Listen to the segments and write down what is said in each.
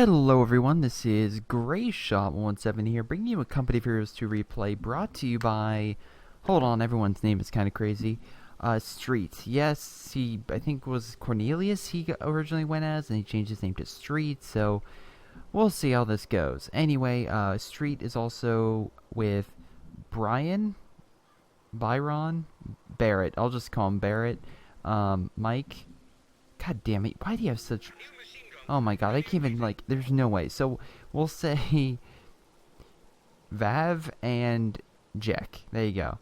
Hello everyone, this is Greyshot 17 here, bringing you a Company of Heroes 2 replay brought to you by... Hold on, everyone's name is kind of crazy. Street. Yes, I think was Cornelius he originally went as, and he changed his name to Street, so we'll see how this goes. Anyway, Street is also with Byron, Barrett. I'll just call him Barrett. Mike. God damn it, why do you have such... Oh my god, I can't even, like, there's no way. So, we'll say Vav and Jack. There you go.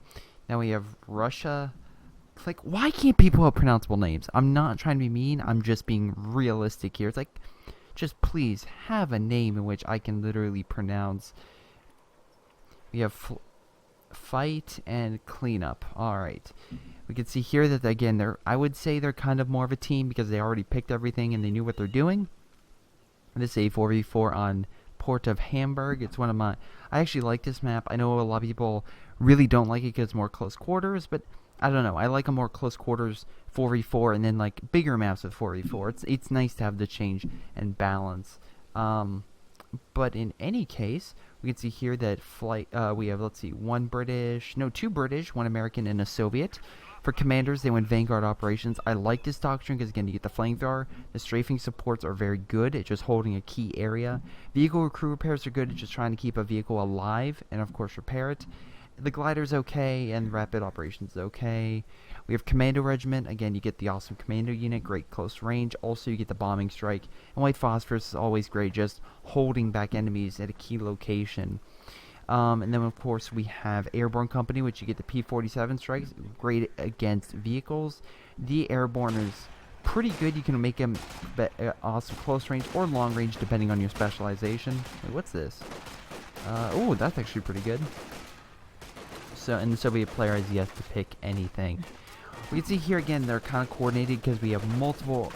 Now we have Russia. Like, why can't people have pronounceable names? I'm not trying to be mean, I'm just being realistic here. It's like, just please have a name in which I can literally pronounce. We have Fight and Cleanup. Alright. We can see here that, again, I would say they're kind of more of a team because they already picked everything and they knew what they're doing. This is a 4v4 on Port of Hamburg. It's one of my... I actually like this map. I know a lot of people really don't like it because it's more close quarters, but I don't know. I like a more close quarters 4v4 and then like bigger maps of 4v4. It's nice to have the change and balance. But in any case, we can see here that we have, let's see, two British, one American, and a Soviet. For commanders, they went Vanguard operations. I like this doctrine because, again, you get the flamethrower. The strafing supports are very good at just holding a key area. Vehicle crew repairs are good at just trying to keep a vehicle alive and, of course, repair it. The glider's okay, and rapid operations is okay. We have Commando Regiment. Again, you get the awesome Commando unit, great close range. Also, you get the bombing strike. And White Phosphorus is always great, just holding back enemies at a key location. And then, of course, we have Airborne Company, which you get the P-47 strikes, great against vehicles. The Airborne is pretty good. You can make them awesome close range or long range, depending on your specialization. Wait, what's this? Oh, that's actually pretty good. So, and the Soviet player has yet to pick anything. We can see here again they're kind of coordinated because we have multiple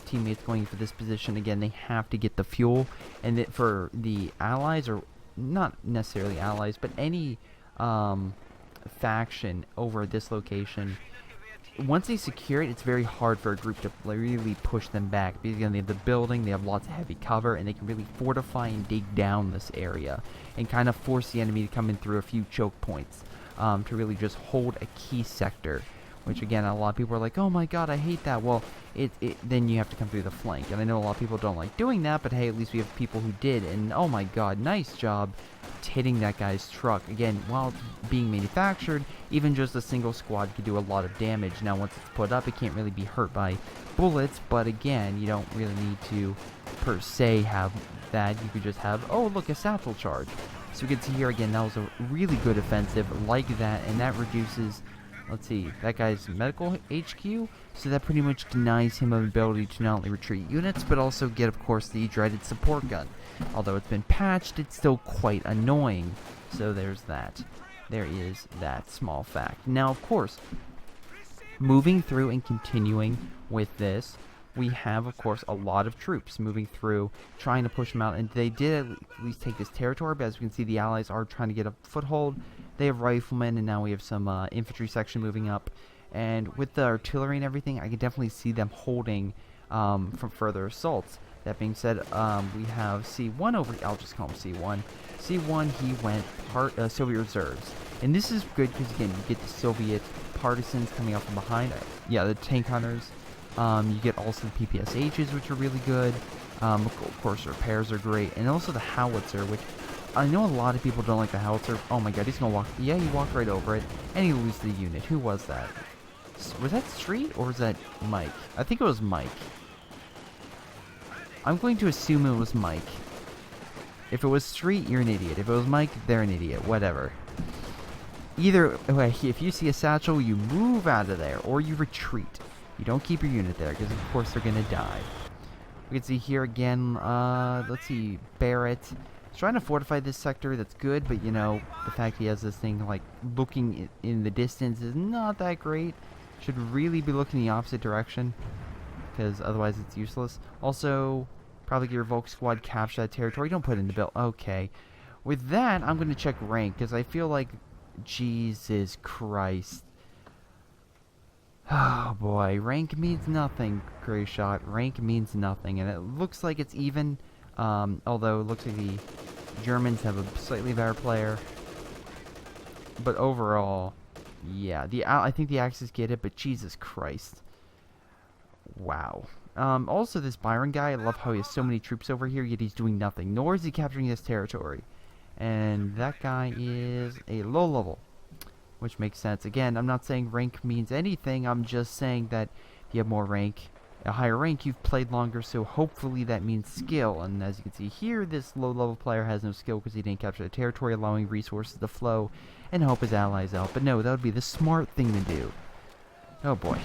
teammates going for this position. Again, they have to get the fuel, and for the allies, or not necessarily allies, but any faction over this location, once they secure it, it's very hard for a group to really push them back because again, they have the building, they have lots of heavy cover, and they can really fortify and dig down this area and kind of force the enemy to come in through a few choke points to really just hold a key sector. Which again, a lot of people are like, oh my god, I hate that. Well, then you have to come through the flank. And I know a lot of people don't like doing that, but hey, at least we have people who did. And oh my god, nice job hitting that guy's truck. Again, while it's being manufactured, even just a single squad could do a lot of damage. Now, once it's put up, it can't really be hurt by bullets. But again, you don't really need to, per se, have that. You could just have, oh, look, a satchel charge. So we can see here again, that was a really good offensive like that. And that reduces... Let's see, that guy's medical HQ, so that pretty much denies him of ability to not only retreat units, but also get, of course, the dreaded support gun. Although it's been patched, it's still quite annoying. So there's that. There is that small fact. Now, of course, moving through and continuing with this, we have, of course, a lot of troops moving through, trying to push them out, and they did at least take this territory, but as we can see, the Allies are trying to get a foothold. They have riflemen, and now we have some infantry section moving up. And with the artillery and everything, I can definitely see them holding from further assaults. That being said, we have C1 over... I'll just call him C1. C1, he went Soviet reserves. And this is good because, again, you get the Soviet partisans coming up from behind. Yeah, the tank hunters. You get also the PPSHs, which are really good. Of course, repairs are great. And also the howitzer, which... I know a lot of people don't like the howitzer. Oh my god, he's gonna walk... Yeah, he walked right over it. And he loses the unit. Who was that? Was that Street or was that Mike? I think it was Mike. I'm going to assume it was Mike. If it was Street, you're an idiot. If it was Mike, they're an idiot. Whatever. Either way, if you see a satchel, you move out of there. Or you retreat. You don't keep your unit there, because of course they're gonna die. We can see here again, let's see, Barrett... He's trying to fortify this sector, that's good, but you know, the fact he has this thing like looking in the distance is not that great. Should really be looking the opposite direction, because otherwise it's useless. Also, probably get your Volk squad capture that territory. Don't put it in the bill. Okay. With that, I'm going to check rank, because I feel like, Jesus Christ. Oh boy, rank means nothing, Greyshot. Rank means nothing, and it looks like it's even... Although it looks like the Germans have a slightly better player. But overall, yeah, I think the Axis get it, but Jesus Christ. Wow. Also, this Byron guy, I love how he has so many troops over here, yet he's doing nothing. Nor is he capturing this territory. And that guy is a low level, which makes sense. Again, I'm not saying rank means anything. I'm just saying that if you have more rank, a higher rank, you've played longer, so hopefully that means skill. And as you can see here, this low-level player has no skill because he didn't capture the territory, allowing resources to flow and help his allies out. But no, that would be the smart thing to do. Oh boy.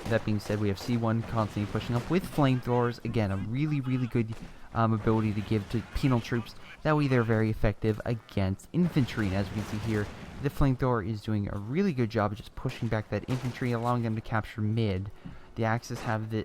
That being said, we have C1 constantly pushing up with flamethrowers. Again, a really, really good ability to give to penal troops. That way they're very effective against infantry. And as we can see here, the flamethrower is doing a really good job of just pushing back that infantry, allowing them to capture mid. The Axis have the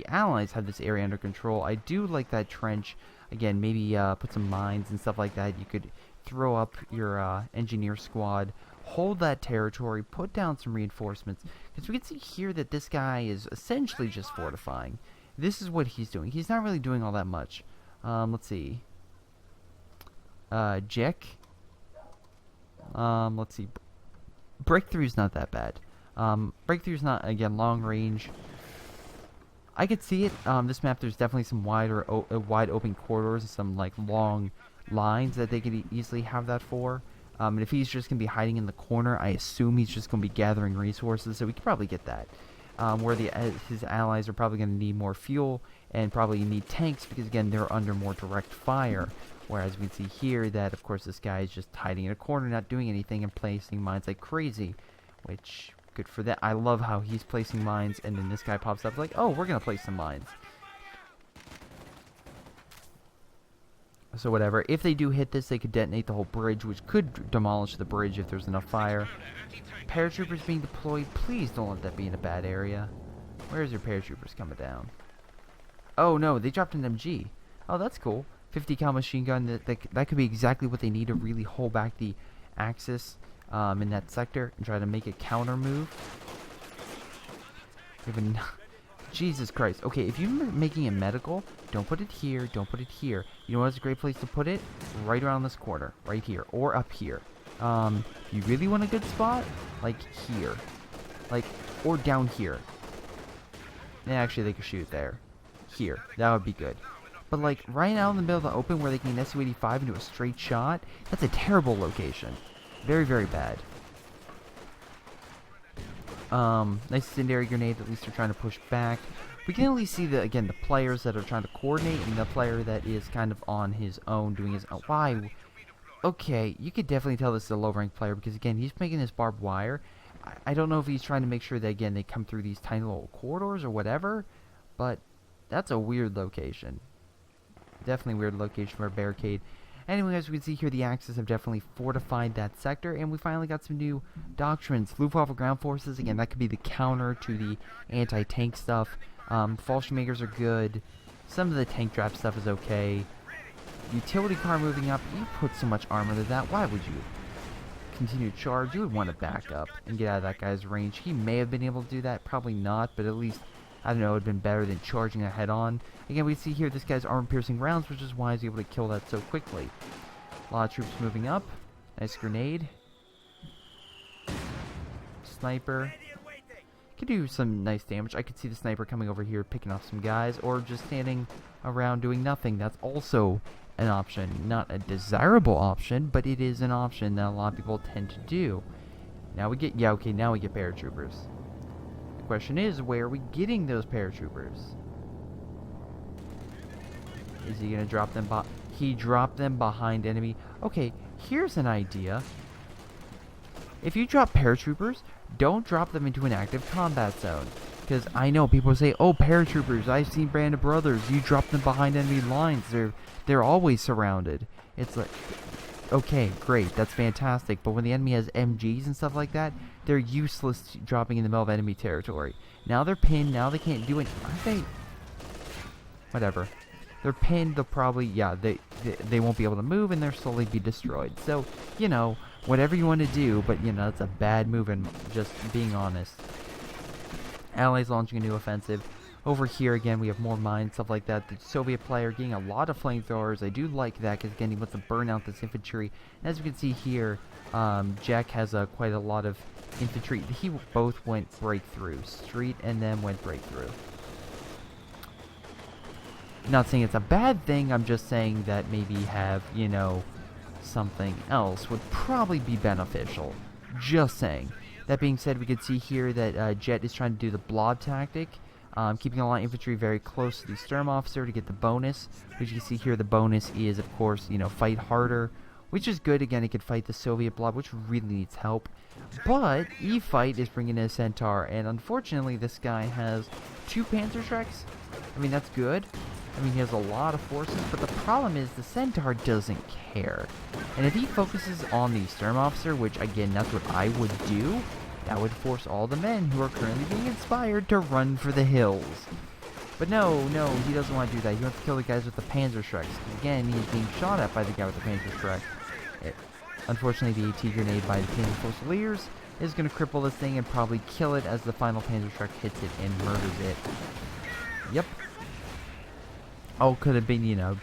Allies have this area under control. I do like that trench. Again, maybe put some mines and stuff like that. You could throw up your engineer squad, hold that territory, put down some reinforcements. Because we can see here that this guy is essentially just fortifying. This is what he's doing. He's not really doing all that much. Let's see. Jack. Let's see. Breakthrough's not that bad. Breakthrough's not, again, long range. I could see it. This map, there's definitely some wide open corridors and some, like, long lines that they could easily have that for. And if he's just going to be hiding in the corner, I assume he's just going to be gathering resources, so we could probably get that. Where his allies are probably going to need more fuel and probably need tanks because, again, they're under more direct fire. Whereas we can see here that, of course, this guy is just hiding in a corner, not doing anything, and placing mines like crazy. Which, good for that. I love how he's placing mines, and then this guy pops up like, oh, we're going to place some mines. So whatever. If they do hit this, they could detonate the whole bridge, which could demolish the bridge if there's enough fire. Paratroopers being deployed. Please don't let that be in a bad area. Where's your paratroopers coming down? Oh, no. They dropped an MG. Oh, that's cool. 50 cal machine gun. That could be exactly what they need to really hold back the Axis in that sector and try to make a counter move. Even Jesus Christ. Okay, if you're making it medical, don't put it here, don't put it here. You know what's a great place to put it? Right around this corner. Right here. Or up here. If you really want a good spot, like here. Like, or down here. And actually, they could shoot there. Here. That would be good. But, like, right out in the middle of the open where they can get SU-85 into a straight shot, that's a terrible location. Very, very bad. Nice incendiary grenade. At least they're trying to push back. We can at least see, again, the players that are trying to coordinate and the player that is kind of on his own, doing his own. Why? Okay, you could definitely tell this is a low-ranked player because, again, he's making this barbed wire. I don't know if he's trying to make sure that, again, they come through these tiny little corridors or whatever, but that's a weird location. Definitely weird location for a barricade. Anyway, as we can see here, the Axis have definitely fortified that sector, and we finally got some new doctrines. Luftwaffe ground forces, again, that could be the counter to the anti-tank stuff. Fallschirmjägers are good. Some of the tank trap stuff is okay. Utility car moving up, you put so much armor to that. Why would you continue to charge? You would want to back up and get out of that guy's range. He may have been able to do that, probably not, but at least, I don't know, it would have been better than charging that head on. Again, we see here this guy's armor-piercing rounds, which is why he's able to kill that so quickly. A lot of troops moving up. Nice grenade. Sniper. Could do some nice damage. I could see the sniper coming over here, picking off some guys, or just standing around doing nothing. That's also an option. Not a desirable option, but it is an option that a lot of people tend to do. Now we get, now we get paratroopers. The question is, where are we getting those paratroopers? Is he gonna drop them? He dropped them behind enemy. Okay, here's an idea. If you drop paratroopers, don't drop them into an active combat zone. Because I know people say, oh, paratroopers, I've seen Band of Brothers. You drop them behind enemy lines. They're always surrounded. It's like, okay, great, that's fantastic. But when the enemy has MGs and stuff like that, they're useless dropping in the middle of enemy territory. Now they're pinned. Now they can't do it. Aren't they? Whatever. They're pinned. They'll probably, yeah, they won't be able to move, and they'll slowly be destroyed. So, you know, whatever you want to do, but, you know, it's a bad move, and just being honest. Allies launching a new offensive. Over here, again, we have more mines, stuff like that. The Soviet player getting a lot of flamethrowers. I do like that, because, again, he wants to burn out this infantry. And as you can see here, Jack has quite a lot of infantry. He both went breakthrough. Street and then went breakthrough. Not saying it's a bad thing, I'm just saying that maybe have, you know, something else would probably be beneficial. Just saying. That being said, we can see here that Jet is trying to do the blob tactic. Keeping a lot of infantry very close to the Sturm officer to get the bonus. Which you can see here, the bonus is, of course, you know, fight harder. Which is good. Again, it could fight the Soviet blob, which really needs help. But E-Fight is bringing in a Centaur. And unfortunately, this guy has 2 Panzerschrecks. I mean, that's good. I mean, he has a lot of forces, but the problem is the Centaur doesn't care. And if he focuses on the Sturm officer, which, again, that's what I would do, that would force all the men who are currently being inspired to run for the hills. But no, he doesn't want to do that. He wants to kill the guys with the Panzerschrecks. Again, he's being shot at by the guy with the Panzerschreck. Unfortunately, the AT grenade by the Panzer Fusiliers is going to cripple this thing and probably kill it as the final Panzerschreck hits it and murders it. Yep. Oh, could have been, you know,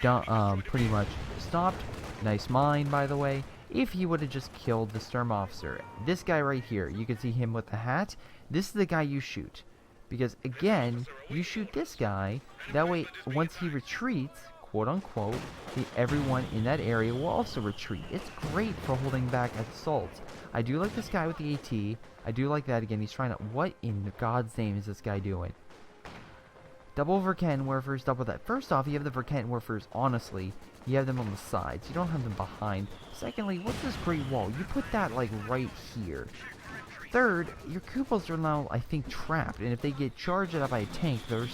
pretty much stopped. Nice mine, by the way. If he would have just killed the Sturm officer. This guy right here, you can see him with the hat. This is the guy you shoot. Because, again, you shoot this guy. That way, once he retreats, quote-unquote, everyone in that area will also retreat. It's great for holding back assaults. I do like this guy with the AT. I do like that. Again, he's trying to... What in God's name is this guy doing? Double Verkenwerfers, double that. First off, you have the Verkenwerfers, honestly, you have them on the sides. You don't have them behind. Secondly, what's this Great Wall? You put that, like, right here. Third, your Kupos are now, I think, trapped, and if they get charged up by a tank, they're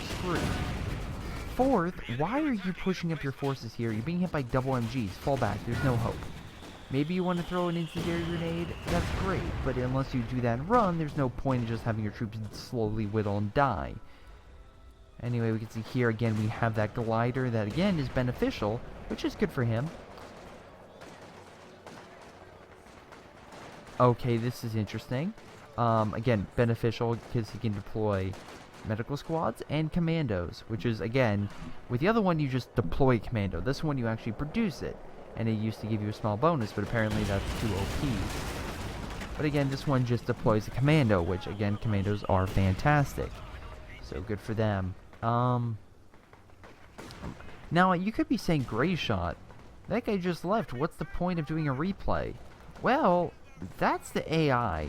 screwed. Fourth, why are you pushing up your forces here? You're being hit by double MGs. Fall back. There's no hope. Maybe you want to throw an incendiary grenade? That's great, but unless you do that and run, there's no point in just having your troops slowly whittle and die. Anyway, we can see here again we have that glider that again is beneficial, which is good for him. Okay, this is interesting. Again, beneficial because he can deploy medical squads and commandos, which is, again, with the other one you just deploy commando. This one you actually produce it, and it used to give you a small bonus, but apparently that's too OP. But again, this one just deploys a commando, which, again, commandos are fantastic. So good for them. Now, you could be saying Greyshot. That guy just left. What's the point of doing a replay? Well, that's the AI.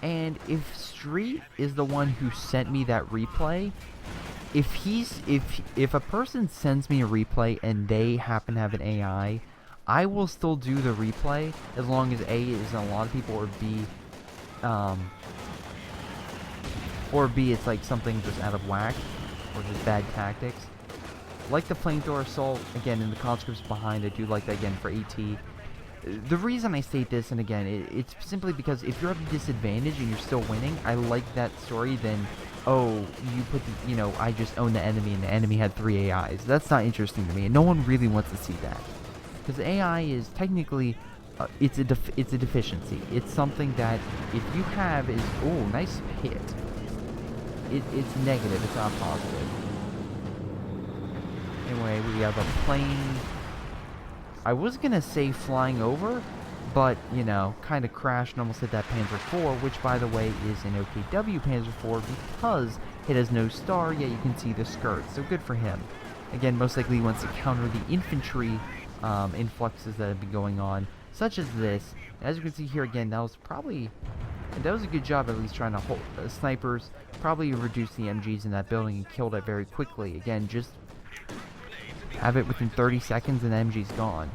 And if Street is the one who sent me that replay, if a person sends me a replay and they happen to have an AI, I will still do the replay as long as A is a lot of people, or B it's like something just out of whack or just bad tactics. Like the flamethrower assault, again, in the conscripts behind, I do like that again for AT. The reason I state this, and again, it's simply because if you're at a disadvantage and you're still winning, I like that story than, oh, you put the, you know, I just owned the enemy and the enemy had 3 AIs. That's not interesting to me, and no one really wants to see that. Because AI is technically, it's a deficiency. It's something that if you have is, oh, nice hit. It's negative, it's not positive. Anyway, we have a plane. I was gonna say flying over, but, you know, kind of crashed and almost hit that Panzer IV, which, by the way, is an OKW Panzer IV because it has no star, yet you can see the skirt, so good for him. Again, most likely he wants to counter the infantry influxes that have been going on, such as this. As you can see here again, that was a good job at least trying to hold snipers, probably reduce the MGs in that building and killed it very quickly. Again, just have it within 30 seconds and the MG's gone.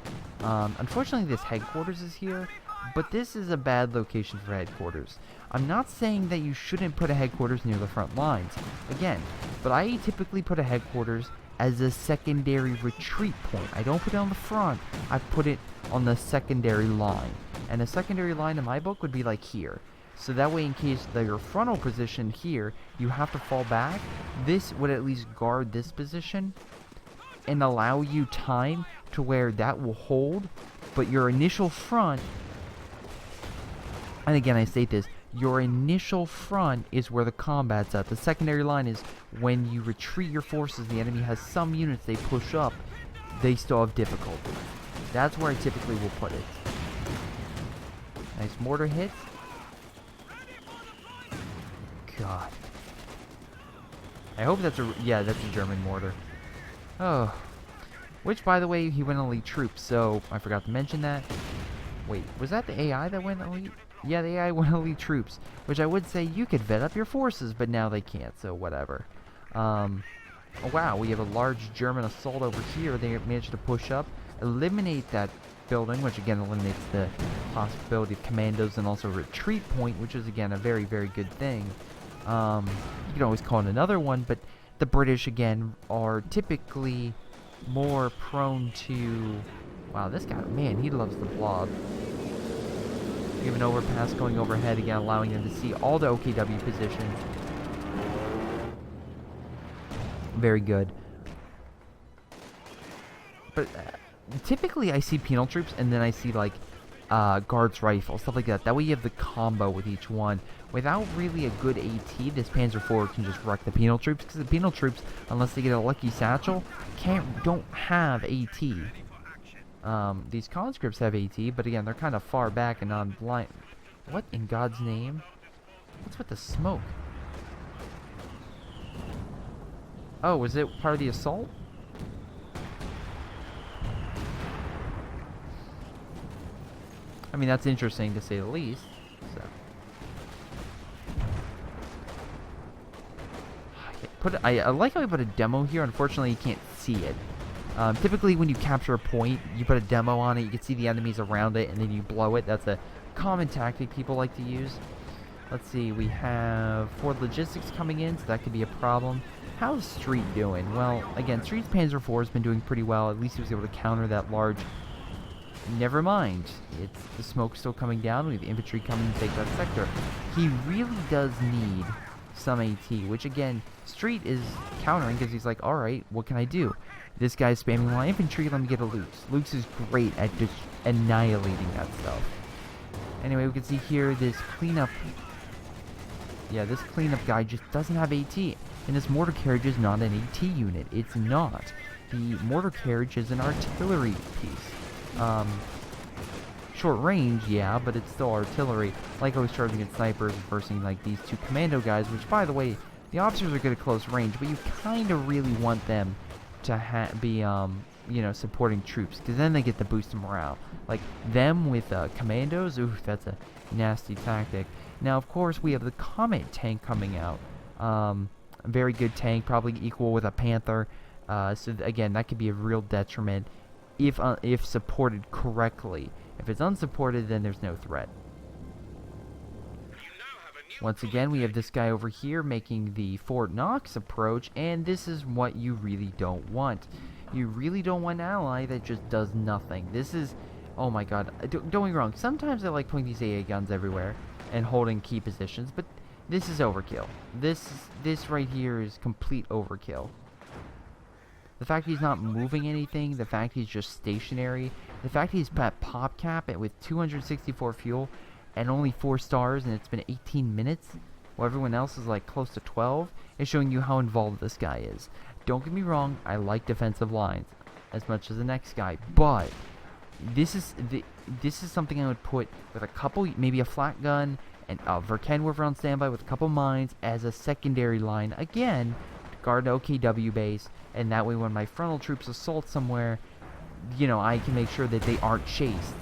Unfortunately, this headquarters is here, but this is a bad location for headquarters. I'm not saying that you shouldn't put a headquarters near the front lines, again, but I typically put a headquarters as a secondary retreat point. I don't put it on the front, I put it on the secondary line. And a secondary line in my book would be like here. So that way, in case your frontal position here, you have to fall back, this would at least guard this position and allow you time to where that will hold, but your initial front, and again I state this, your initial front is where the combat's at. The secondary line is when you retreat your forces, the enemy has some units they push up, they still have difficulty. That's where I typically will put it. Nice mortar hit. God. I hope that's a... Yeah, that's a German mortar. Oh. Which, by the way, he went elite troops, so I forgot to mention that. Wait, was that the AI that went elite? Yeah, the AI went elite troops, which I would say you could vet up your forces, but now they can't, so whatever. Oh, wow, we have a large German assault over here. They managed to push up, eliminate that building, which again eliminates the possibility of commandos, and also retreat point, which is again a very, very good thing. You can always call it another one, but the British, again, are typically more prone to... Wow, this guy, man, he loves the blob. We have an overpass going overhead, again, allowing them to see all the OKW positions. Very good. But typically I see penal troops, and then I see, like, guards rifle, stuff like that. That way you have the combo with each one. Without really a good AT, this Panzer IV can just wreck the penal troops, because the penal troops, unless they get a lucky satchel, don't have AT. These conscripts have AT, but again, they're kind of far back and on blind. What in God's name? What's with the smoke? Oh, was it part of the assault? I mean, that's interesting to say the least. So. I like how we put a demo here. Unfortunately, you can't see it. Typically, when you capture a point, you put a demo on it. You can see the enemies around it, and then you blow it. That's a common tactic people like to use. Let's see. We have Ford Logistics coming in, so that could be a problem. How's Street doing? Well, again, Street's Panzer IV has been doing pretty well. At least he was able to counter that large... Never mind. The smoke's still coming down. We have infantry coming to take that sector. He really does need some AT, which again, Street is countering because he's like, alright, what can I do? This guy's spamming my infantry, let me get a Lux. Lux is great at just annihilating that stuff. Anyway, we can see here this cleanup. Yeah, this cleanup guy just doesn't have AT. And this mortar carriage is not an AT unit. It's not. The mortar carriage is an artillery piece. Short range, yeah, but it's still artillery. Like always charging at snipers versus like these two commando guys, which by the way, the officers are good at close range, but you kind of really want them to be, you know, supporting troops, because then they get the boost of morale. Like them with commandos, ooh, that's a nasty tactic. Now, of course, we have the Comet tank coming out. A very good tank, probably equal with a Panther. So again, that could be a real detriment if supported correctly. If it's unsupported, then there's no threat. Once again, we have this guy over here making the Fort Knox approach, and this is what you really don't want. You really don't want an ally that just does nothing. This is... Oh my god. Don't get me wrong. Sometimes I like putting these AA guns everywhere and holding key positions, but this is overkill. This right here is complete overkill. The fact he's not moving anything, the fact he's just stationary, the fact he's at pop cap with 264 fuel and only 4 stars, and it's been 18 minutes while everyone else is like close to 12, is showing you how involved this guy is. Don't get me wrong, I like defensive lines as much as the next guy, but this is something I would put with a couple, maybe a flat gun and a Verkenwerfer on standby with a couple mines as a secondary line, again, to guard an OKW base, and that way when my frontal troops assault somewhere, you know, I can make sure that they aren't chased.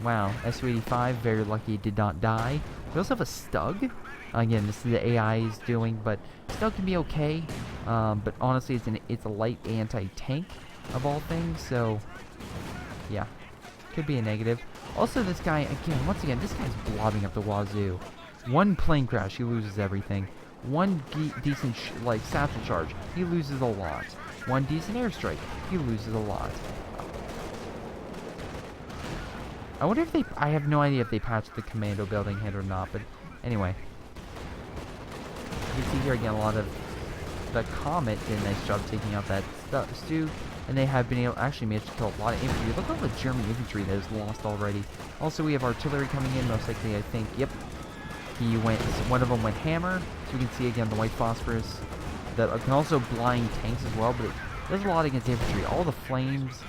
Wow, Su-85, very lucky it did not die. We also have a Stug. Again, this is the AI is doing, but Stug can be okay. But honestly, it's a light anti-tank of all things, so yeah, could be a negative. Also, this guy, again, once again, this guy's blobbing up the wazoo. One plane crash, he loses everything. One decent, like, satchel charge, he loses a lot. One decent airstrike, he loses a lot. I wonder if I have no idea if they patched the commando building hit or not, but anyway. You can see here again a lot of the Comet did a nice job taking out that Stu, and they have been able actually managed to kill a lot of infantry. Look at all the German infantry that is lost already. Also, we have artillery coming in, most likely, I think. Yep, one of them went hammer, so we can see again the white phosphorus that can also blind tanks as well, but it does a lot against infantry. All the flames,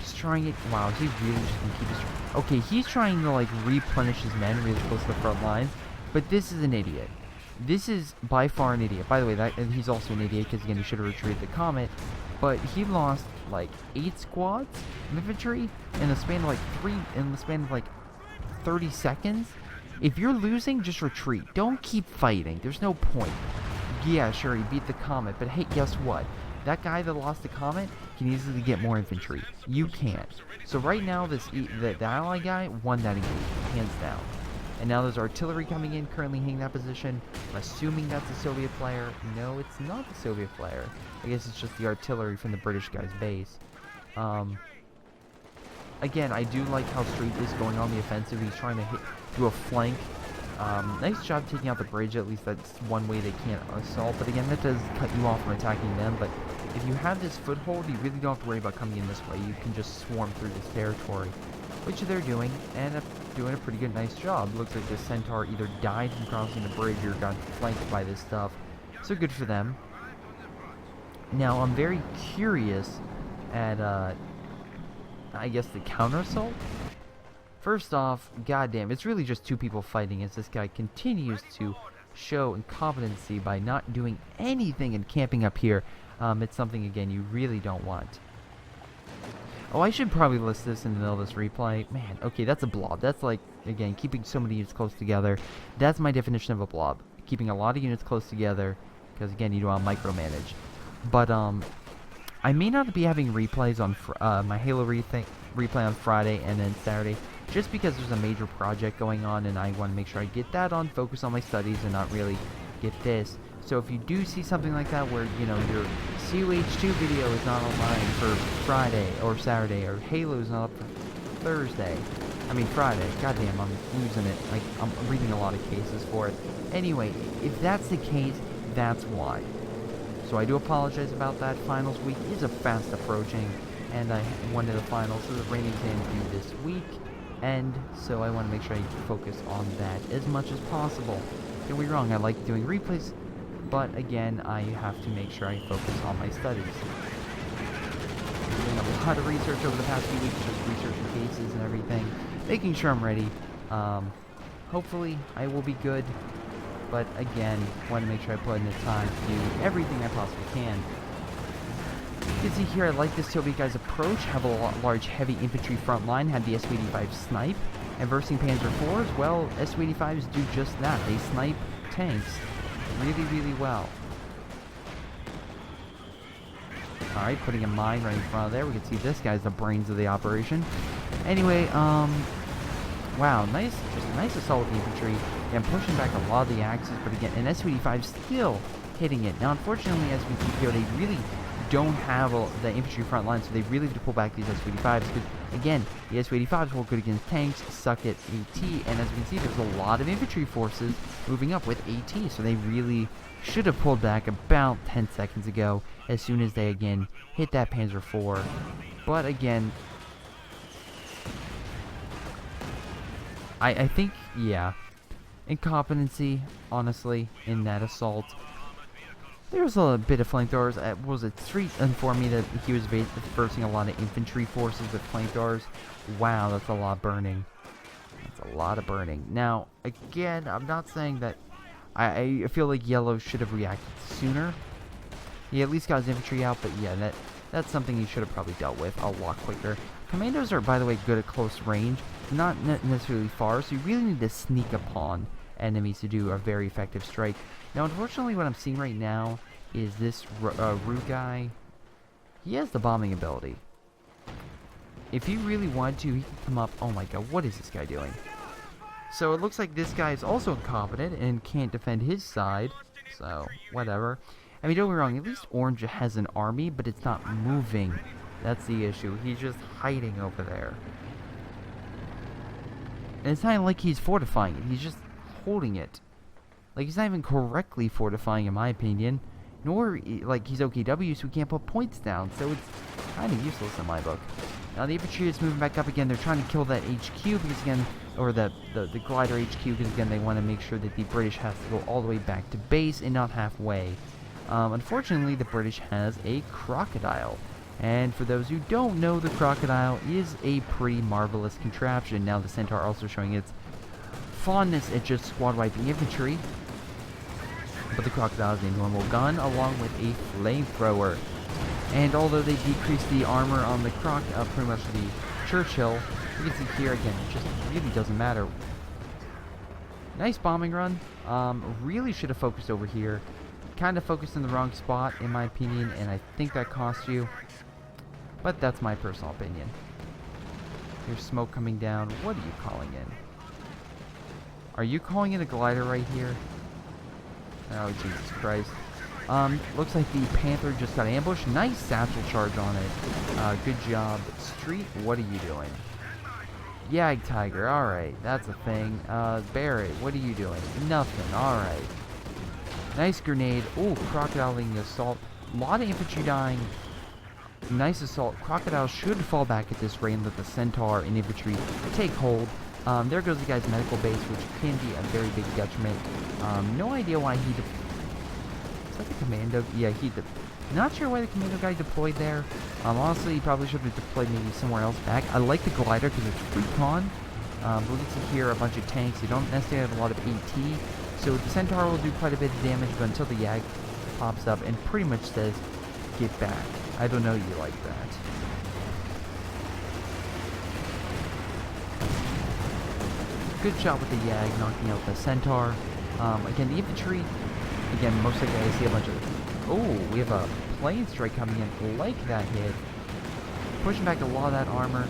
just trying it. Wow, is he really just gonna keep his? Okay, he's trying to like replenish his men really close to the front lines, but this is an idiot. This is by far an idiot. By the way, and he's also an idiot because again he should have retreated the Comet, but he lost like 8 squads of infantry in the span of like 30 seconds. If you're losing, just retreat. Don't keep fighting. There's no point. Yeah, sure, he beat the Comet, but hey, guess what? That guy that lost the Comet can easily get more infantry. You can't. So right now, the ally guy won that engagement, hands down. And now there's artillery coming in, currently hitting that position. I'm assuming that's a Soviet player. No, it's not the Soviet player. I guess it's just the artillery from the British guy's base. Again, I do like how Street is going on the offensive. He's trying to do a flank. Nice job taking out the bridge. At least that's one way they can't assault. But again, that does cut you off from attacking them. But if you have this foothold, you really don't have to worry about coming in this way. You can just swarm through this territory, which they're doing, and doing a pretty good, nice job. Looks like the Centaur either died from crossing the bridge or got flanked by this stuff. So good for them. Now, I'm very curious at, I guess, the counter-assault. First off, goddamn, it's really just 2 people fighting as this guy continues to show incompetency by not doing anything and camping up here. It's something, again, you really don't want. Oh, I should probably list this in the middle of this replay. Man, okay, that's a blob. That's like, again, keeping so many units close together. That's my definition of a blob. Keeping a lot of units close together, because, again, you don't want to micromanage. But, I may not be having replays on my Halo replay on Friday and then Saturday, just because there's a major project going on and I want to make sure I get that on, focus on my studies and not really get this. So if you do see something like that where, you know, your COH2 video is not online for Friday or Saturday, or Halo's not up for Thursday, Friday, goddamn, I'm losing it. Like, I'm reading a lot of cases for it. Anyway, if that's the case, that's why. So I do apologize about that. Finals week is fast approaching, and I went to the finals, so the rain exam due this week, and so I want to make sure I focus on that as much as possible. Don't be wrong, I like doing replays, but again, I have to make sure I focus on my studies. Doing a lot of research over the past few weeks, just researching cases and everything, making sure I'm ready. Hopefully, I will be good. But again, want to make sure I put in the time to do everything I possibly can. You can see here, I like this Soviet guy's approach. Have a large heavy infantry front line. Had the Su-85 snipe. And versing Panzer IVs, well, Su-85s do just that. They snipe tanks really, really well. Alright, putting a mine right in front of there. We can see this guy's the brains of the operation. Anyway, wow, nice assault with the infantry, and pushing back a lot of the axes, but again, an Su-85 still hitting it. Now, unfortunately, as we see here, they really don't have the infantry front line, so they really have to pull back these Su-85s, because, again, the Su-85s will good against tanks, suck at AT, and as we can see, there's a lot of infantry forces moving up with AT, so they really should have pulled back about 10 seconds ago, as soon as they, again, hit that Panzer IV. But, again, I think, yeah, incompetency, honestly, in that assault. There was a bit of flamethrowers. Was it Street informed me that he was versing a lot of infantry forces with flamethrowers? Wow, that's a lot burning. That's a lot of burning. Now, again, I'm not saying that I feel like Yellow should have reacted sooner. He at least got his infantry out, but yeah, that's something he should have probably dealt with a lot quicker. Commandos are, by the way, good at close range, not necessarily far, so you really need to sneak upon enemies to do a very effective strike. Now, unfortunately, what I'm seeing right now is this Root guy. He has the bombing ability. If he really wanted to, he could come up. Oh my god, what is this guy doing? So it looks like this guy is also incompetent and can't defend his side. So, whatever. I mean, don't get me wrong, at least Orange has an army, but it's not moving. That's the issue. He's just hiding over there. And it's not like he's fortifying it. He's just holding it. Like, he's not even correctly fortifying, in my opinion. nor like he's OKW, so we can't put points down. So it's kind of useless in my book. Now the infantry is moving back up again. They're trying to kill that HQ because again, or the glider HQ because again they want to make sure that the British has to go all the way back to base and not halfway. Unfortunately, the British has a crocodile. And for those who don't know, the crocodile is a pretty marvelous contraption. Now the Centaur also showing its fondness at just squad wiping infantry. But the crocodile is a normal gun along with a flamethrower. And although they decrease the armor on the pretty much the Churchill, you can see here again, it just really doesn't matter. Nice bombing run. Really should have focused over here. Kind of focused in the wrong spot, in my opinion, and I think that cost you. But that's my personal opinion. There's smoke coming down. What are you calling in? Are you calling in a glider right here? Oh, Jesus Christ. Looks like the Panther just got ambushed. Nice satchel charge on it. Good job. Street, what are you doing? Yag Tiger, alright. That's a thing. Barrett, what are you doing? Nothing, alright. Nice grenade. Oh, Crocodile leading the assault. A lot of infantry dying. Nice assault. Crocodile should fall back at this rate and let the Centaur and infantry take hold. There goes the guy's medical base, which can be a very big detriment. No idea why he... Is that the commando? Yeah, not sure why the commando guy deployed there. Honestly, he probably should have deployed maybe somewhere else back. I like the glider because it's recon. We'll get to hear a bunch of tanks. You don't necessarily have a lot of AT. So the Centaur will do quite a bit of damage, but until the Yag pops up and pretty much says, get back. I don't know you like that. Good shot with the Yag, knocking out the Centaur. Again, the infantry, again, most likely I see a bunch of... Oh, we have a plane strike coming in. Like that hit. Pushing back a lot of that armor.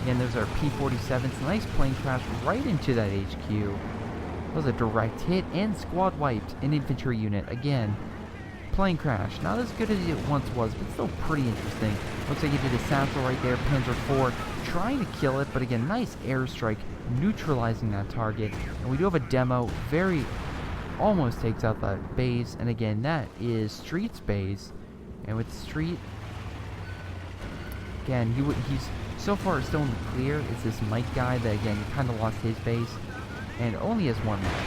Again, those are P-47s. Nice plane crash right into that HQ. That was a direct hit and squad wiped an infantry unit. Again, plane crash. Not as good as it once was, but still pretty interesting. Looks like he did a satchel right there. Panzer IV trying to kill it, but again, nice airstrike neutralizing that target. And we do have a demo. Almost takes out that base. And again, that is Street's base. And with Street, again, he's so far still in the clear. It's this Mike guy that again kind of lost his base and only has one match.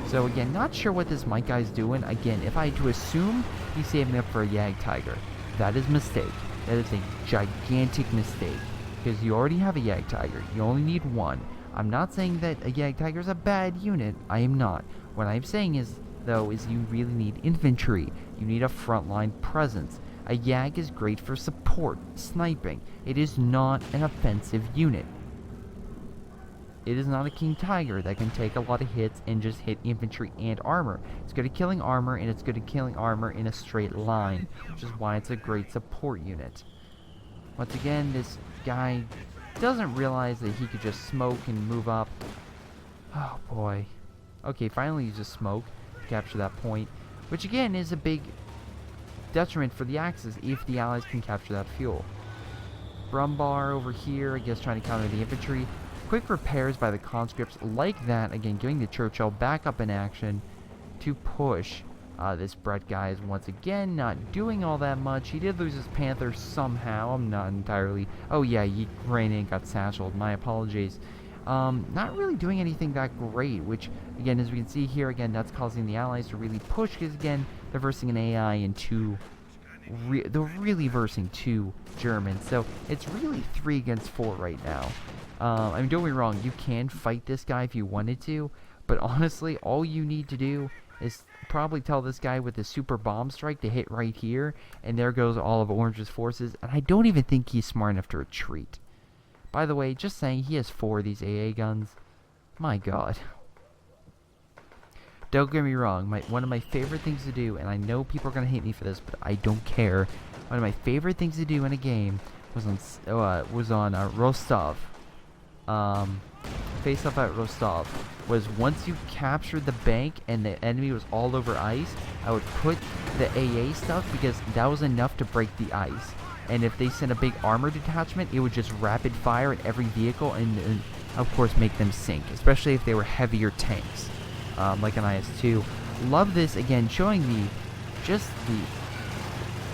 So again, not sure what this Mike guy's doing. Again, if I had to assume he's saving up for a Yag Tiger, that is a mistake. That is a gigantic mistake because you already have a Yag Tiger. You only need one. I'm not saying that a Yag Tiger is a bad unit. I am not. What I'm saying is, though, is you really need infantry. You need a frontline presence. A Yag is great for support, sniping. It is not an offensive unit. It is not a King Tiger that can take a lot of hits and just hit infantry and armor. It's good at killing armor, and it's good at killing armor in a straight line, which is why it's a great support unit. Once again, this guy doesn't realize that he could just smoke and move up. Oh boy. Okay, finally uses smoke to capture that point, which again is a big detriment for the Axis if the Allies can capture that fuel. Brumbar over here, I guess trying to counter the infantry. Quick repairs by the conscripts like that, again giving the Churchill back up in action to push. This Brett guy is once again not doing all that much. He did lose his Panther somehow. I'm not entirely... Oh yeah, he ran in and got satcheled. My apologies. Not really doing anything that great, which again, as we can see here, again, that's causing the Allies to really push because again, they're versing an AI and they're really versing two Germans. So it's really 3 against 4 right now. I mean, don't get me wrong, you can fight this guy if you wanted to, but honestly, all you need to do is probably tell this guy with the super bomb strike to hit right here, and there goes all of Orange's forces, and I don't even think he's smart enough to retreat. By the way, just saying, he has 4 of these AA guns. My god. Don't get me wrong, one of my favorite things to do, and I know people are going to hate me for this, but I don't care. One of my favorite things to do in a game was on Rostov. Face up at Rostov was once you captured the bank and the enemy was all over ice, I would put the AA stuff because that was enough to break the ice. And if they sent a big armor detachment, it would just rapid fire at every vehicle and of course, make them sink, especially if they were heavier tanks, like an IS-2. Love this, again, showing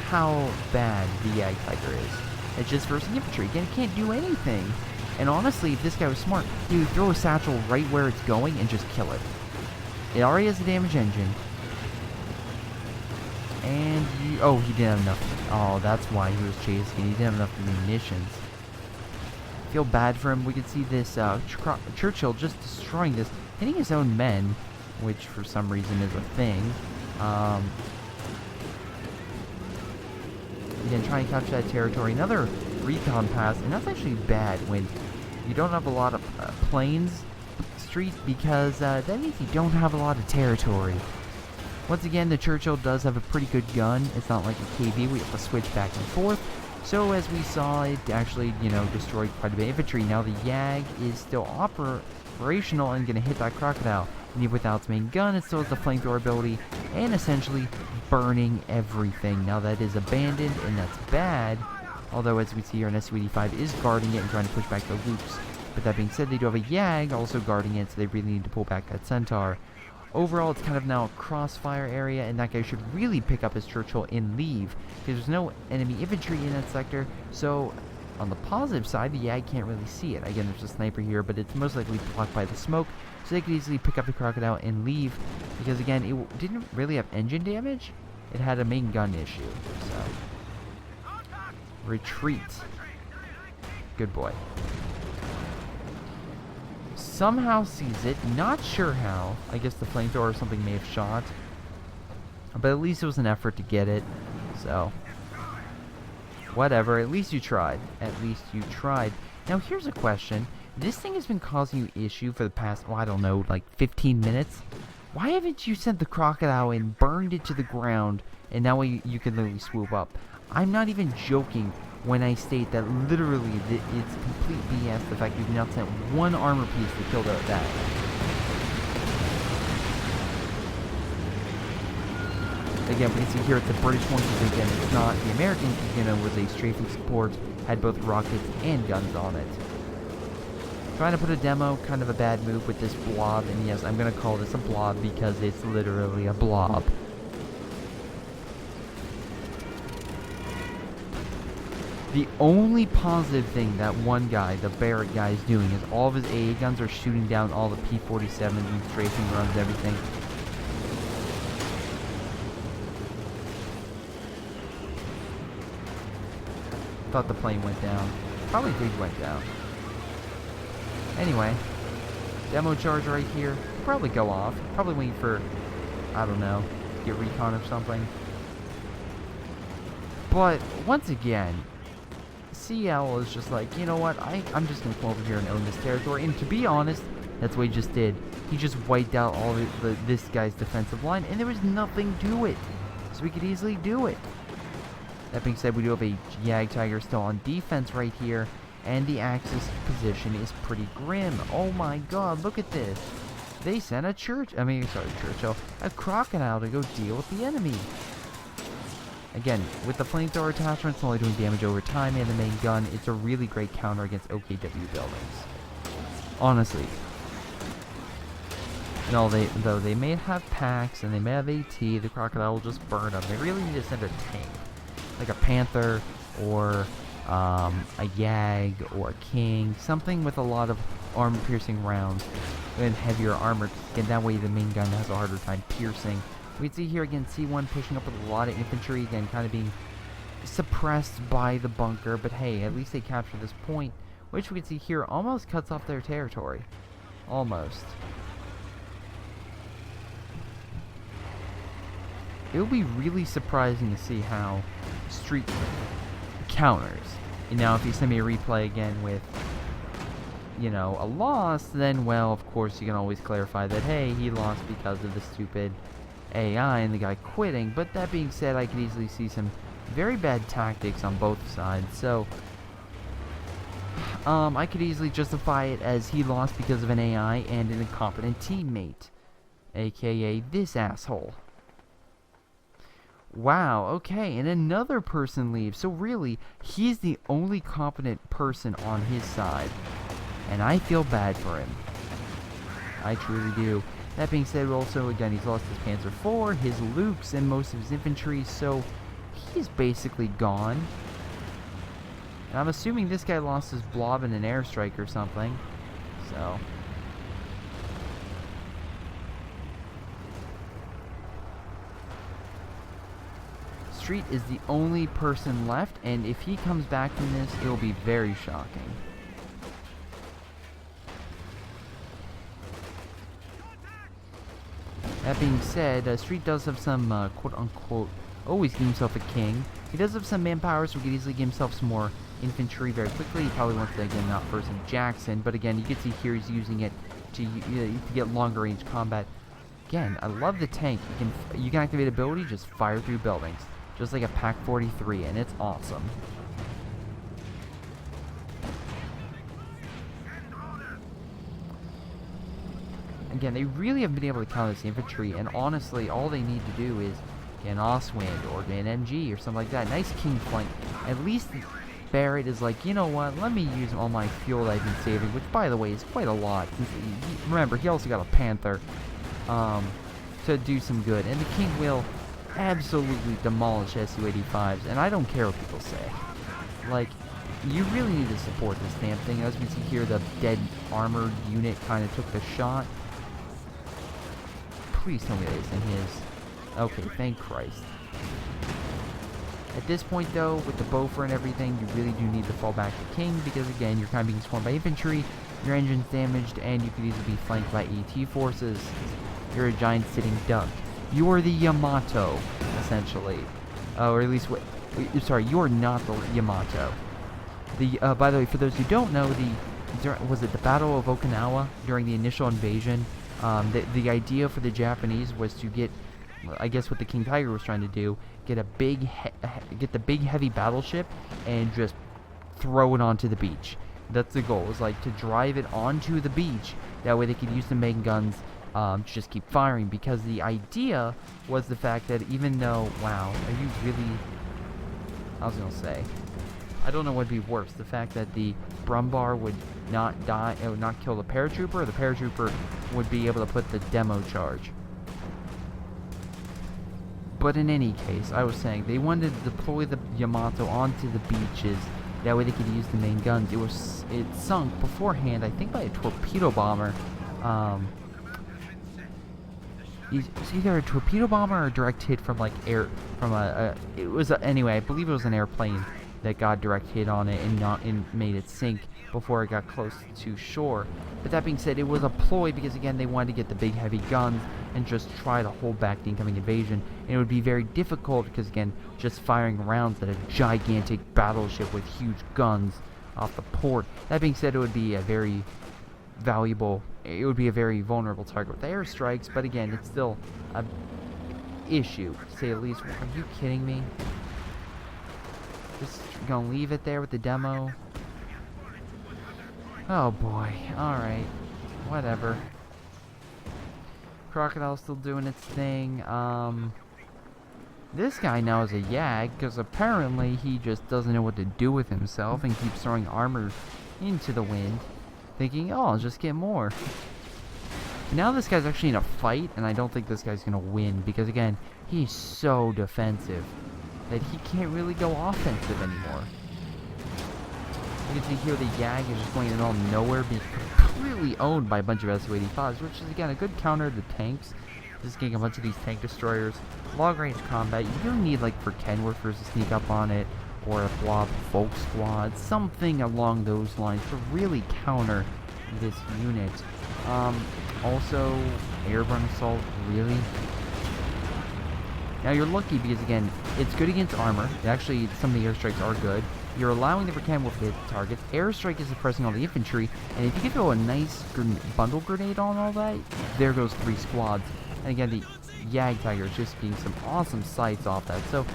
how bad the Yag Tiger is. It's just versus infantry. Again, it can't do anything. And honestly, if this guy was smart, he would throw a satchel right where it's going and just kill it. It already has a damage engine. And oh, he didn't have enough. Oh, that's why he was chasing. He didn't have enough munitions. Feel bad for him. We could see this Churchill just destroying this, hitting his own men, which for some reason is a thing. Again, try and capture that territory. Another recon pass, and that's actually bad when you don't have a lot of planes street, because that means you don't have a lot of territory. Once again, the Churchill does have a pretty good gun. It's not like a KB. We have to switch back and forth. So as we saw, it actually, destroyed quite a bit of infantry. Now the Yag is still operational and going to hit that crocodile. And even without its main gun, it still has the flamethrower ability and essentially burning everything. Now that is abandoned, and that's bad. Although, as we see here, an SU-85 is guarding it and trying to push back the loops. But that being said, they do have a Yag also guarding it, so they really need to pull back that Centaur. Overall, it's kind of now a crossfire area, and that guy should really pick up his Churchill and leave, because there's no enemy infantry in that sector. So, on the positive side, the Yag can't really see it. Again, there's a sniper here, but it's most likely blocked by the smoke, so they could easily pick up the crocodile and leave, because again, it didn't really have engine damage. It had a main gun issue, so... Retreat. Good boy. Somehow sees it, not sure how. I guess the flamethrower or something may have shot. But at least it was an effort to get it, so... Whatever, at least you tried. At least you tried. Now here's a question. This thing has been causing you issue for the past, I don't know, like 15 minutes? Why haven't you sent the crocodile in, burned it to the ground, and that way you can literally swoop up? I'm not even joking when I state that literally it's complete BS, the fact you've not sent one armor piece to kill that. Again, we can see here it's the British one, because again, it's not the American, was a strafing support, had both rockets and guns on it. Trying to put a demo, kind of a bad move with this blob, and yes, I'm going to call this a blob because it's literally a blob. The only positive thing that one guy, the Barrett guy, is doing is all of his AA guns are shooting down all the P-47s and strafing runs, everything. Thought the plane went down. Probably did went down. Anyway, demo charge right here. Probably go off. Probably wait for, I don't know, get recon or something. But once again, CL is just like, you know what, I'm just going to come over here and own this territory. And to be honest, that's what he just did. He just wiped out all this guy's defensive line, and there was nothing to it. So we could easily do it. That being said, we do have a Yag Tiger still on defense right here, and the Axis position is pretty grim. Oh my god, look at this. They sent a Churchill, a crocodile to go deal with the enemy. Again, with the flamethrower attachment, it's only doing damage over time, and the main gun, it's a really great counter against OKW buildings. Honestly. No, though they may have packs, and they may have AT, the crocodile will just burn them. They really need to send a tank. Like a Panther, or a Yag, or a King. Something with a lot of armor-piercing rounds, and heavier armor, and that way the main gun has a harder time piercing. We can see here again C1 pushing up with a lot of infantry, again kind of being suppressed by the bunker, but hey, at least they captured this point, which we can see here almost cuts off their territory. Almost. It would be really surprising to see how Street counters. And now if you send me a replay again with, a loss, then, well, of course you can always clarify that, hey, he lost because of the stupid AI and the guy quitting. But that being said, I could easily see some very bad tactics on both sides. So, I could easily justify it as he lost because of an AI and an incompetent teammate. AKA this asshole. Wow, okay, and another person leaves. So really, he's the only competent person on his side. and I feel bad for him. I truly do. That being said, also, again, he's lost his Panzer IV, his Lukes, and most of his infantry, so he's basically gone. And I'm assuming this guy lost his blob in an airstrike or something, so... Street is the only person left, and if he comes back from this, it will be very shocking. That being said, Street does have some, quote-unquote, always give himself a king. He does have some manpower, so he could easily give himself some more infantry very quickly. He probably wants to, again, not first in Jackson, but again, you can see here he's using it to get longer range combat. Again, I love the tank. You can activate ability, just fire through buildings, just like a Pac 43, and it's awesome. Again, they really have been able to counter this infantry, and honestly, all they need to do is get an Oswind or an MG or something like that. Nice king flank. At least Barrett is like, you know what, let me use all my fuel that I've been saving, which, by the way, is quite a lot. Remember, he also got a Panther to do some good, and the king will absolutely demolish Su-85s, and I don't care what people say. Like, you really need to support this damn thing. As we see here, the dead armored unit kind of took the shot. Please tell me that it's in his. Okay, thank Christ. At this point, though, with the Beaufort and everything, you really do need to fall back to King, because again, you're kind of being swarmed by infantry, your engine's damaged, and you could easily be flanked by ET forces. You're a giant sitting duck. You are the Yamato, essentially. Or at least, sorry, you are not the Yamato. By the way, for those who don't know, was it the Battle of Okinawa during the initial invasion? The idea for the Japanese was to get, I guess what the King Tiger was trying to do, get the big heavy battleship and just throw it onto the beach. That's the goal, is like to drive it onto the beach. That way they could use the main guns to just keep firing, because the idea was the fact that even though, wow, are you really, I was gonna say, I don't know what would be worse, the fact that the Brumbar would not die, it would not kill the paratrooper, or the paratrooper would be able to put the demo charge. But in any case, I was saying, they wanted to deploy the Yamato onto the beaches, that way they could use the main guns. It sunk beforehand, I think by a torpedo bomber. It's either a torpedo bomber or a direct hit from like anyway, I believe it was an airplane that got direct hit on it and made it sink before it got close to shore. But that being said, it was a ploy because again they wanted to get the big heavy guns and just try to hold back the incoming invasion. And it would be very difficult because again, just firing rounds at a gigantic battleship with huge guns off the port. That being said, it would be a very vulnerable target with airstrikes, but again, it's still a issue, to say the least. Are you kidding me? Just gonna leave it there with the demo? Oh boy, alright. Whatever. Crocodile's still doing its thing. This guy now is a Yag, because apparently he just doesn't know what to do with himself and keeps throwing armor into the wind, thinking, oh, I'll just get more. Now this guy's actually in a fight, and I don't think this guy's gonna win, because again, he's so defensive that he can't really go offensive anymore. You can see here the Yag is just going in the middle of nowhere, being completely owned by a bunch of Su-85s, which is again a good counter to tanks. Just getting a bunch of these tank destroyers. Long range combat, you do need like for Kenworthers to sneak up on it, or a blob folk squad, something along those lines to really counter this unit. Also, airborne assault, really? Now you're lucky because again, it's good against armor. Actually, some of the airstrikes are good. You're allowing the Kenworth to hit targets. Airstrike is suppressing all the infantry, and if you can throw a nice bundle grenade on all that, there goes 3 squads. And again, the Yag Tiger is just getting some awesome sights off that. So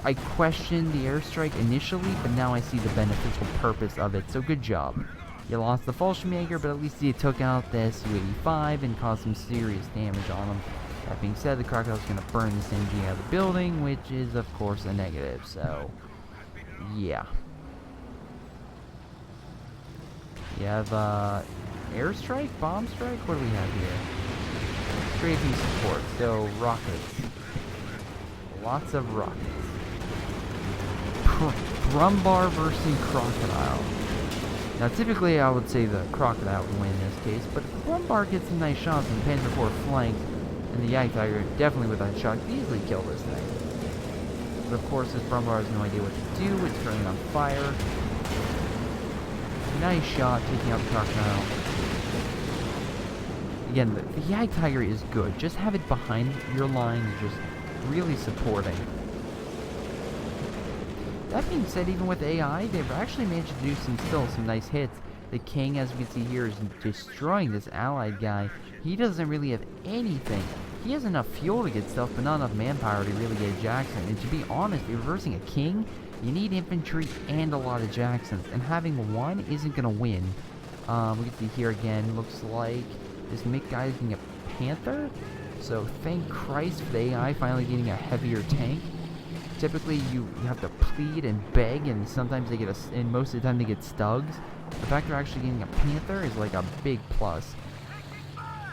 I questioned the airstrike initially, but now I see the beneficial purpose of it. So good job. You lost the Fallschirmjäger, but at least you took out the Su-85 and caused some serious damage on them. That being said, the Crocodile's going to burn this MG out of the building, which is, of course, a negative. So, yeah. You have airstrike, bomb strike. What do we have here? Strafing support. So rockets. Lots of rockets. Brumbar versus crocodile. Now, typically, I would say the crocodile would win in this case, but if Brumbar gets some nice shots and the Panther Corps flanked, and the Yag Tiger definitely with that shot could easily kill this thing. But of course, this Brumbar has no idea what to do. It's currently on fire. Nice shot, taking out the crocodile. Again, the Yag Tiger is good. Just have it behind your line and just really supporting. That being said, even with AI, they've actually managed to do some nice hits. The King, as we can see here, is destroying this allied guy. He doesn't really have anything. He has enough fuel to get stuff, but not enough manpower to really get Jackson. And to be honest, if you're reversing a King, you need infantry and a lot of Jacksons. And having one isn't going to win. We can see here again, looks like this Mick guy is getting a Panther. So thank Christ for the AI finally getting a heavier tank. Typically, you have to plead and beg, and sometimes they get and most of the time they get Stugs. The fact they're actually getting a Panther is like a big plus.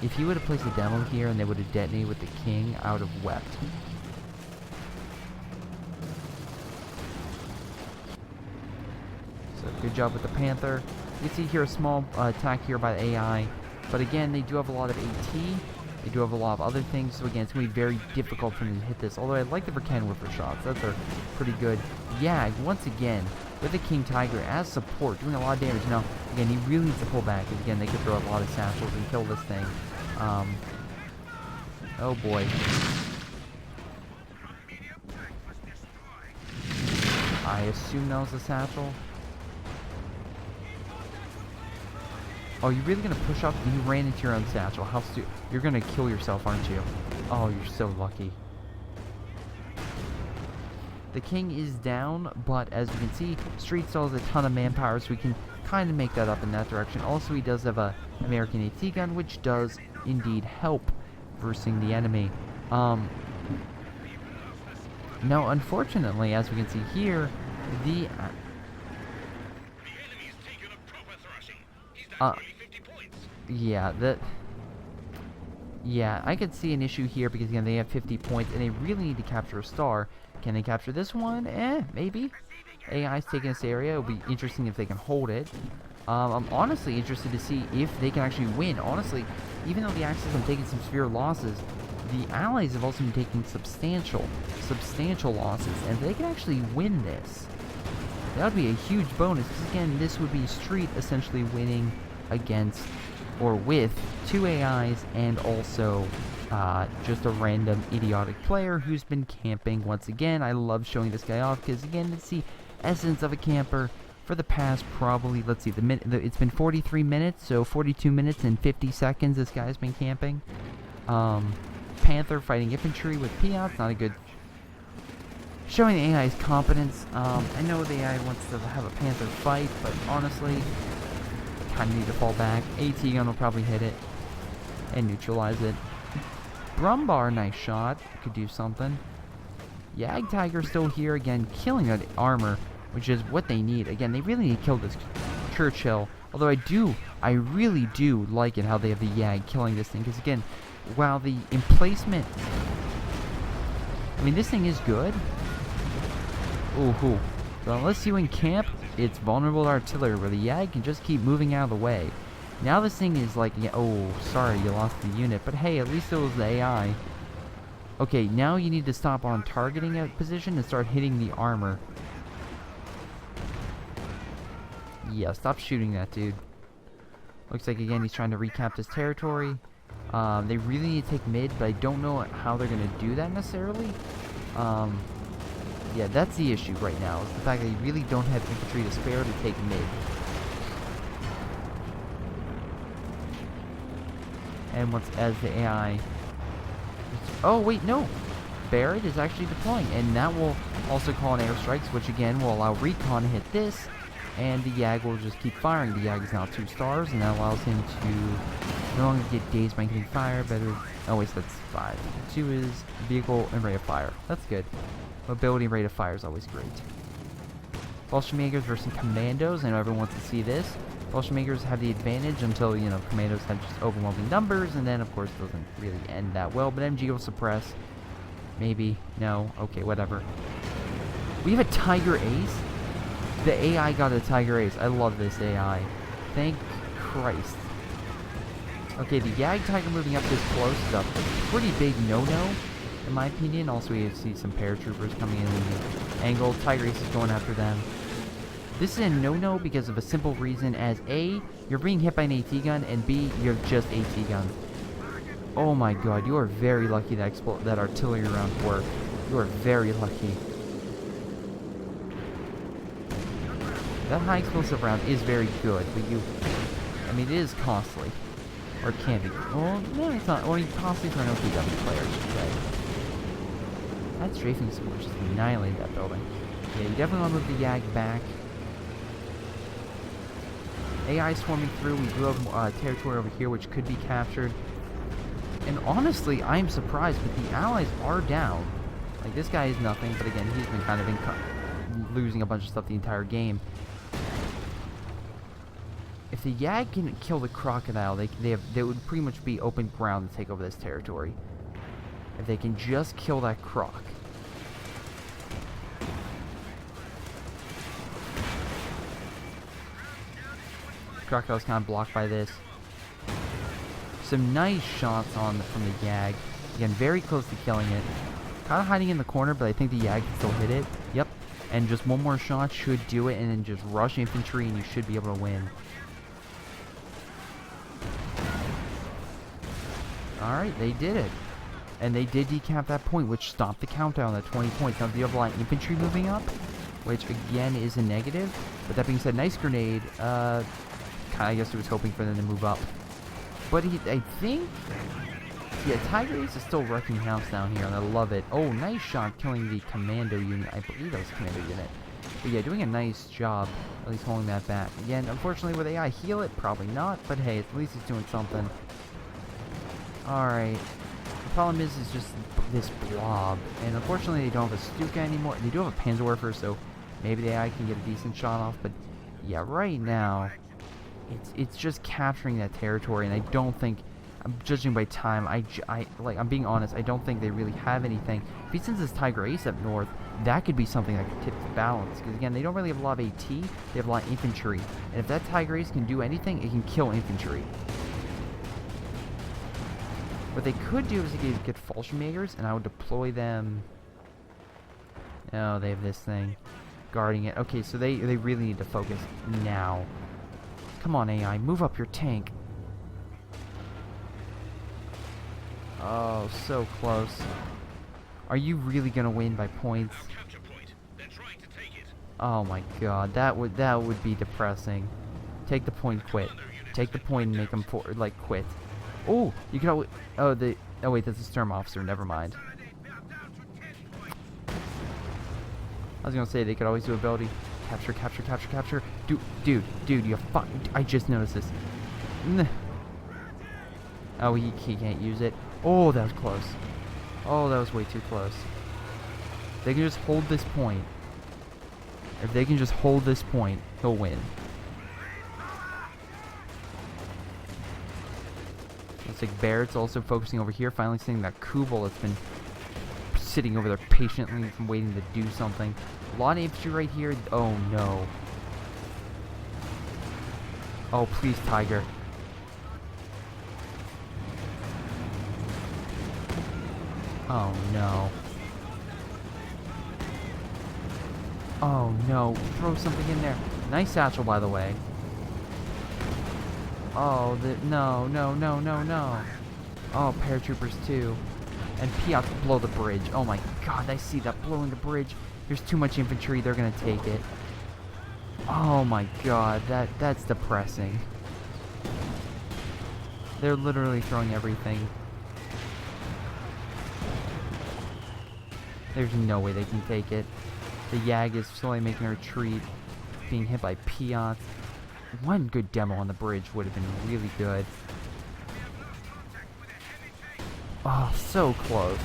If he would have placed a demo here and they would have detonated with the King, I would have wept. So good job with the Panther. You can see here a small attack here by the AI, but again, they do have a lot of AT. They do have a lot of other things, so again, it's going to be very difficult for them to hit this. Although I like the Vercan Whipper shots. That's pretty good. Yag, once again, with the King Tiger as support, doing a lot of damage. Now, again, he really needs to pull back, because again, they could throw a lot of satchels and kill this thing. Oh boy. I assume that was a satchel. Oh, you're really gonna push up? You ran into your own satchel. How you're gonna kill yourself, aren't you? Oh, you're so lucky. The King is down, but as we can see, Street still has a ton of manpower, so we can kind of make that up in that direction. Also, he does have a American AT gun, which does indeed help versing the enemy. Now, unfortunately, as we can see here, the yeah, I could see an issue here because again they have 50 points and they really need to capture a star. Can they capture this one? Maybe. AI's taking this area. It'll be interesting if they can hold it. I'm honestly interested to see if they can actually win. Honestly, even though the Axis have taken some severe losses, the Allies have also been taking substantial losses, and if they can actually win this, that would be a huge bonus. Because again, this would be Street essentially winning against or with 2 AIs and also just a random idiotic player who's been camping once again. I love showing this guy off because again, it's the essence of a camper for the past probably, let's see, it's been 43 minutes, so 42 minutes and 50 seconds this guy's been camping. Panther fighting infantry with Piats, not a good showing the AI's competence. I know the AI wants to have a Panther fight, but honestly, kind of need to fall back. AT gun will probably hit it and neutralize it. Brumbar, nice shot. Could do something. Yag Tiger still here again, killing that armor, which is what they need. Again, they really need to kill this Churchill. Although I really do like it how they have the Yag killing this thing. Because again, while the emplacement, I mean, this thing is good. Ooh. But unless you encamp, it's vulnerable to artillery, where the Yag can just keep moving out of the way. Now this thing is like, oh, sorry, you lost the unit. But hey, at least it was the AI. Okay, now you need to stop on targeting a position and start hitting the armor. Yeah, stop shooting that dude. Looks like, again, he's trying to recap this territory. They really need to take mid, but I don't know how they're going to do that necessarily. Yeah, that's the issue right now, is the fact that they really don't have infantry to spare to take mid. And as the AI... Oh, wait, no! Barrett is actually deploying, and that will also call in airstrikes, which again will allow Recon to hit this, and the Yag will just keep firing. The Yag is now 2 stars, and that allows him to no longer get dazed by getting fire, better... Oh, wait, so that's 5. 2 is vehicle and rate of fire. That's good. Mobility and rate of fire is always great. Fallschirmjägers versus commandos. I know everyone wants to see this. Fallship Makers have the advantage until, you know, Commandos have just overwhelming numbers, and then, of course, it doesn't really end that well. But MG will suppress. Maybe. No. Okay, whatever. We have a Tiger Ace? The AI got a Tiger Ace. I love this AI. Thank Christ. Okay, the Yag Tiger moving up this close is a pretty big no-no, in my opinion. Also, we see some paratroopers coming in the angle. Tiger Ace is going after them. This is a no-no because of a simple reason as A, you're being hit by an AT gun, and B, you're just AT guns. Oh my god, you are very lucky that artillery round worked. You are very lucky. That high explosive round is very good, but I mean, it is costly. Or it can be. Well, no, it's not. Or costly for an OPW player, I should say. That strafing score just annihilated that building. Yeah, you definitely want to move the Yag back. AI swarming through. We do have territory over here, which could be captured. And honestly, I'm surprised, but the allies are down. Like, this guy is nothing, but again, he's been kind of losing a bunch of stuff the entire game. If the Yag can kill the crocodile, they would pretty much be open ground to take over this territory. If they can just kill that croc. Crocodile's kind of blocked by this. Some nice shots from the Yag. Again, very close to killing it. Kind of hiding in the corner, but I think the Yag can still hit it. Yep. And just one more shot should do it, and then just rush infantry, and you should be able to win. Alright, they did it. And they did decap that point, which stopped the countdown at 20 points. Now, the other line infantry moving up, which again is a negative. But that being said, nice grenade. I guess he was hoping for them to move up. But I think... Yeah, Tiger Ace is still wrecking house down here, and I love it. Oh, nice shot killing the commando unit. I believe that was commando unit. But yeah, doing a nice job, at least holding that back. Again, unfortunately, with AI heal it, probably not. But hey, at least he's doing something. Alright. The problem is just this blob. And unfortunately, they don't have a Stuka anymore. They do have a Panzerwerfer, so maybe the AI can get a decent shot off. But yeah, right now, it's just capturing that territory. And I don't think, I'm judging by time, I'm being honest, I don't think they really have anything. If he sends his Tiger Ace up north, that could be something that could tip the balance. Because again, they don't really have a lot of AT, they have a lot of infantry. And if that Tiger Ace can do anything, it can kill infantry. What they could do is they could get Fallschirmjägers, and I would deploy them. Oh, they have this thing guarding it. Okay, so they really need to focus now. Come on, AI, move up your tank. Oh, so close. Are you really gonna win by points? Oh my god, that would be depressing. Take the point, quit. Take the point and make them quit. Oh, you can always... Oh, wait, that's a Sturm officer. Never mind. I was gonna say they could always do ability. Capture, capture, capture, capture. Dude, you fuck... I just noticed this. Oh, he can't use it. Oh, that was close. Oh, that was way too close. They can just hold this point. If they can just hold this point, he'll win. Looks like Barrett's also focusing over here, finally seeing that Kubel that's been sitting over there patiently waiting to do something. A lot of infantry right here. Oh no. Oh, please, Tiger. Oh no. Oh no. Throw something in there. Nice satchel, by the way. Oh, no. Oh, paratroopers too. And Piats blow the bridge. Oh my god, I see that blowing the bridge. There's too much infantry, they're gonna take it. Oh my god, that's depressing. They're literally throwing everything. There's no way they can take it. The Yag is slowly making a retreat, being hit by Piats. One good demo on the bridge would have been really good. Oh, so close.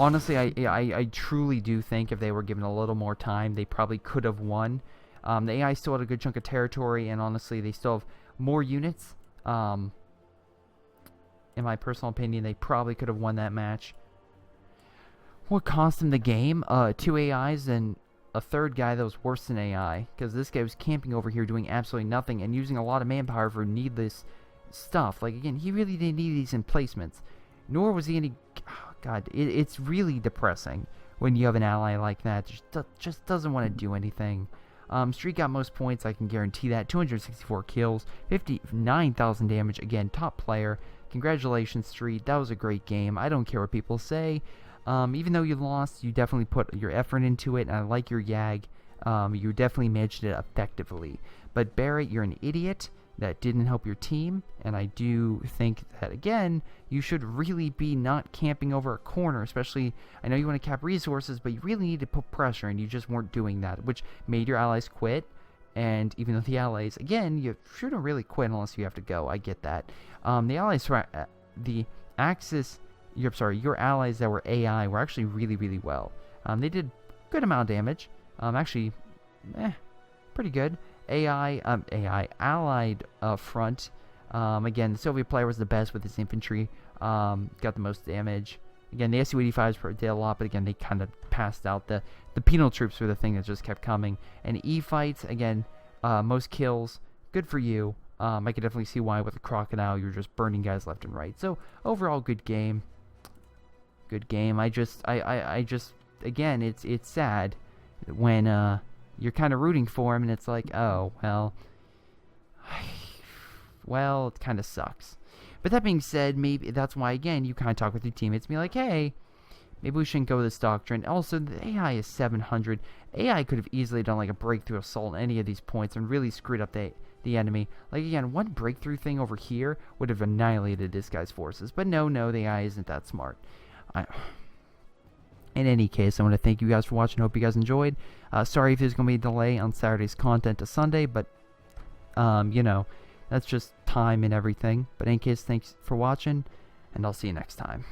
Honestly, I truly do think if they were given a little more time, they probably could have won. The AI still had a good chunk of territory, and honestly, they still have more units. In my personal opinion, they probably could have won that match. What cost them the game? 2 AIs and a third guy that was worse than AI, because this guy was camping over here doing absolutely nothing and using a lot of manpower for needless stuff. Like, again, he really didn't need these emplacements, nor was he any... Oh, God, it's really depressing when you have an ally like that. Just doesn't want to do anything. Street got most points, I can guarantee that. 264 kills, 59,000 damage. Again, top player. Congratulations, Street. That was a great game. I don't care what people say. Even though you lost, you definitely put your effort into it, and I like your YAG. You definitely managed it effectively. But Barrett, you're an idiot. That didn't help your team, and I do think that, again, you should really be not camping over a corner, especially, I know you want to cap resources, but you really need to put pressure, and you just weren't doing that, which made your allies quit. And even though the allies, again, you shouldn't really quit unless you have to go, I get that. The allies, the Axis... your allies that were AI were actually really, really well. They did good amount of damage. Actually, pretty good. Allied front. Again, the Soviet player was the best with his infantry. Got the most damage. Again, the Su-85s did a lot, but again, they kind of passed out. The penal troops were the thing that just kept coming. And E-fights, again, most kills. Good for you. I could definitely see why with the Crocodile you're just burning guys left and right. So, overall, good game. Good game. I just again, it's sad when you're kind of rooting for him and it's like, oh well, it kind of sucks. But that being said, maybe that's why, again, you kind of talk with your teammates and be like, hey, maybe we shouldn't go with this doctrine. Also, the AI is 700. AI could have easily done like a breakthrough assault on any of these points and really screwed up the enemy. Like, again, one breakthrough thing over here would have annihilated this guy's forces. But no, the AI isn't that smart. In any case, I want to thank you guys for watching. Hope you guys enjoyed. Sorry if there's going to be a delay on Saturday's content to Sunday, but, that's just time and everything. But in any case, thanks for watching, and I'll see you next time.